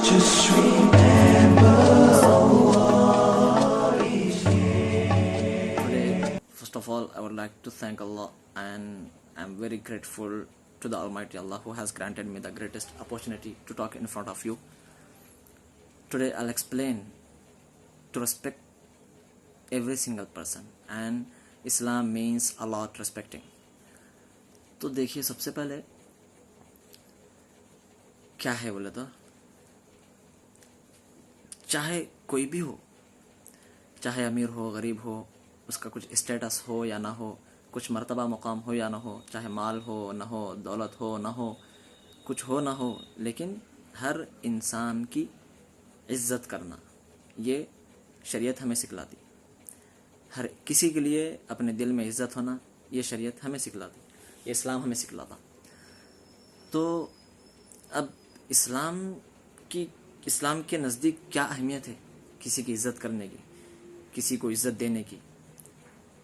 Just remember Today, first of all, I would like to thank Allah, and I'm very grateful to the Almighty Allah who has granted me the greatest opportunity to talk in front of you. Today, I'll explain to respect every single person, and Islam means a lot respecting. तो देखिए, सबसे पहले क्या है बोले तो, चाहे कोई भी हो, चाहे अमीर हो गरीब हो, उसका कुछ स्टेटस हो या ना हो, कुछ मर्तबा मुकाम हो या ना हो, चाहे माल हो ना हो, दौलत हो ना हो, कुछ हो ना हो, लेकिन हर इंसान की इज़्ज़त करना ये शरीयत हमें सिखलाती. हर किसी के लिए अपने दिल में इज़्ज़त होना ये शरीयत हमें सिखलाती, ये इस्लाम हमें सिखलाता. तो अब इस्लाम के नज़दीक क्या अहमियत है किसी की इज़्ज़त करने की, किसी को इज़्ज़त देने की,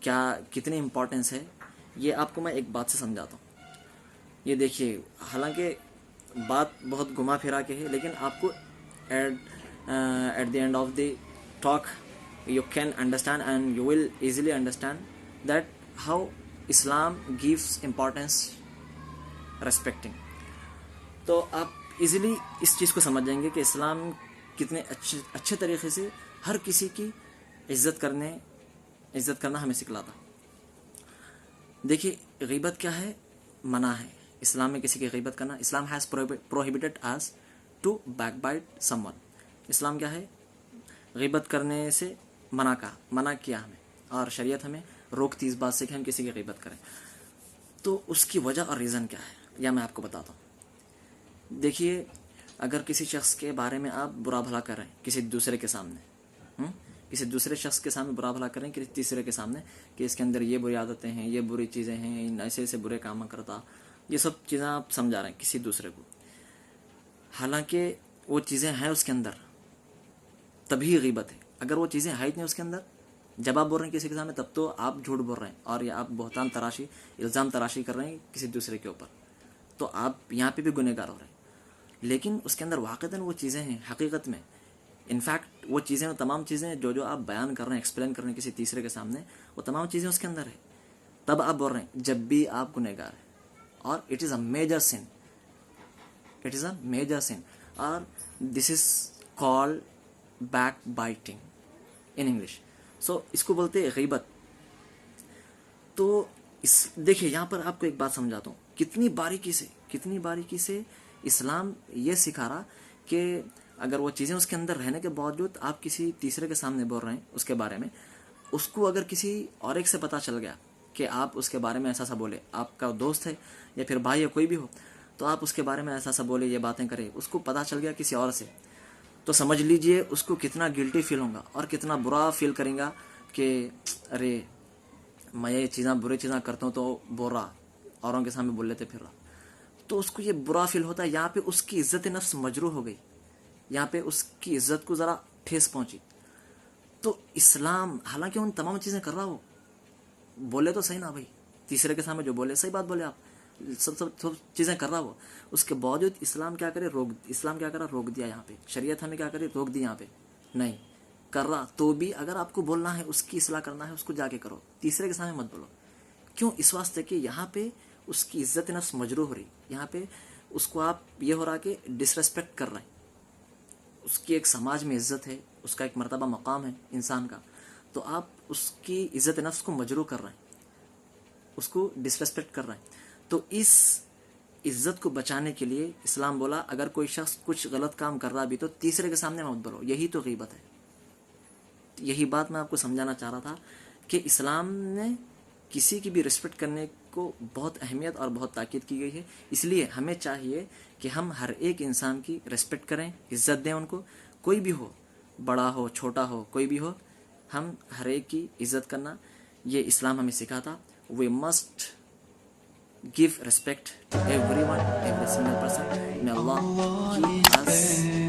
क्या कितनी इम्पोर्टेंस है, ये आपको मैं एक बात से समझाता हूँ. ये देखिए, हालांकि बात बहुत घुमा फिरा के है, लेकिन आपको at the end of the talk you can understand and you will easily understand that how Islam gives importance respecting. तो आप इजीली इस चीज़ को समझ जाएंगे कि इस्लाम कितने अच्छे तरीके से हर किसी की इज़्ज़त करना हमें सिखलाता. देखिए, गीबत क्या है, मना है इस्लाम में किसी की गीबत करना. Islam has prohibited us to backbite someone. इस्लाम क्या है, गीबत करने से मना किया हमें, और शरीयत हमें रोकती इस बात से कि हम किसी की गीबत करें. तो उसकी वजह और रीज़न क्या है, या मैं आपको बताता हूँ. देखिए, अगर किसी शख्स के बारे में आप बुरा भला कर रहे हैं किसी दूसरे के सामने, किसी दूसरे शख्स के सामने बुरा भला कर रहे हैं किसी तीसरे के सामने, कि इसके अंदर ये बुरी आदतें हैं, ये बुरी चीज़ें हैं, ऐसे ऐसे बुरे काम करता, ये सब चीज़ें आप समझा रहे हैं किसी दूसरे को. हालांकि वो चीज़ें हैं उसके अंदर, तभी गीबत है. अगर वो चीज़ें हैं नहीं उसके अंदर, जब आप बोल रहे हैं किसी के सामने, तब तो आप झूठ बोल रहे हैं और या आप बहतान तराशी, इल्ज़ाम तराशी कर रहे हैं किसी दूसरे के ऊपर. तो आप यहाँ पे भी गुनहगार हो रहे हैं. लेकिन उसके अंदर वाक़तन वो चीज़ें हैं हकीकत में. इनफैक्ट वो चीज़ें, वो तमाम चीज़ें जो आप बयान कर रहे हैं, एक्सप्लेन कर रहे हैं किसी तीसरे के सामने, वो तमाम चीज़ें उसके अंदर है. तब आप बोल रहे हैं जब भी आप गुनहगार हैं. और it is a major sin, और this is called backbiting in English. So इसको बोलते हैं गीबत. तो देखिए, यहाँ पर आपको एक बात समझाता हूँ, कितनी बारीकी से इस्लाम ये सिखा रहा कि अगर वो चीज़ें उसके अंदर रहने के बावजूद आप किसी तीसरे के सामने बोल रहे हैं उसके बारे में, उसको अगर किसी और एक से पता चल गया कि आप उसके बारे में ऐसा बोले, आपका दोस्त है या फिर भाई या कोई भी हो, तो आप उसके बारे में ऐसा बोले, ये बातें करें, उसको पता चल गया किसी और से, तो समझ लीजिए उसको कितना गिल्टी फील होगा और कितना बुरा फील करेगा कि अरे मैं ये चीज़ें बुरी चीज़ें करता हूँ तो बोल रहा, औरों के सामने बोल लेते फिर रहा. तो उसको ये बुरा फील होता है. यहाँ पे उसकी इज़्ज़त नफ्स मजरूह हो गई, यहाँ पे उसकी इज़्ज़त को ज़रा ठेस पहुँची. तो इस्लाम हालांकि उन तमाम चीज़ें कर रहा हो, बोले तो सही ना भाई, तीसरे के सामने जो बोले सही बात बोले, आप सब चीज़ें कर रहा हो, उसके बावजूद इस्लाम क्या करे, रोक दिया. यहाँ पे शरीयत हमें क्या करे, रोक दी. यहाँ पे नहीं कर रहा तो भी अगर आपको बोलना है, उसकी इस्लाह करना है, उसको जाके करो, तीसरे के सामने मत बोलो. क्यों? इस वास्ते कि यहाँ पे उसकी इज्जत नफ्स मजरूह हो रही. यहाँ पे उसको आप ये हो रहा कि डिसरेस्पेक्ट कर रहे हैं. उसकी एक समाज में इज्जत है, उसका एक मर्तबा मकाम है इंसान का, तो आप उसकी इज्जत नफ्स को मजरूह कर रहे हैं, उसको डिसरेस्पेक्ट कर रहे हैं. तो इस इज्जत को बचाने के लिए इस्लाम बोला, अगर कोई शख्स कुछ गलत काम कर रहा भी तो तीसरे के सामने मत बोलो. यही तो गीबत है. यही बात मैं आपको समझाना चाह रहा था कि इस्लाम ने किसी की भी रिस्पेक्ट करने को बहुत अहमियत और बहुत ताकीद की गई है. इसलिए हमें चाहिए कि हम हर एक इंसान की रिस्पेक्ट करें, इज्जत दें उनको, कोई भी हो, बड़ा हो छोटा हो, कोई भी हो, हम हर एक की इज्जत करना ये इस्लाम हमें सिखाता. We must give respect to everyone, every single person. May Allah keep us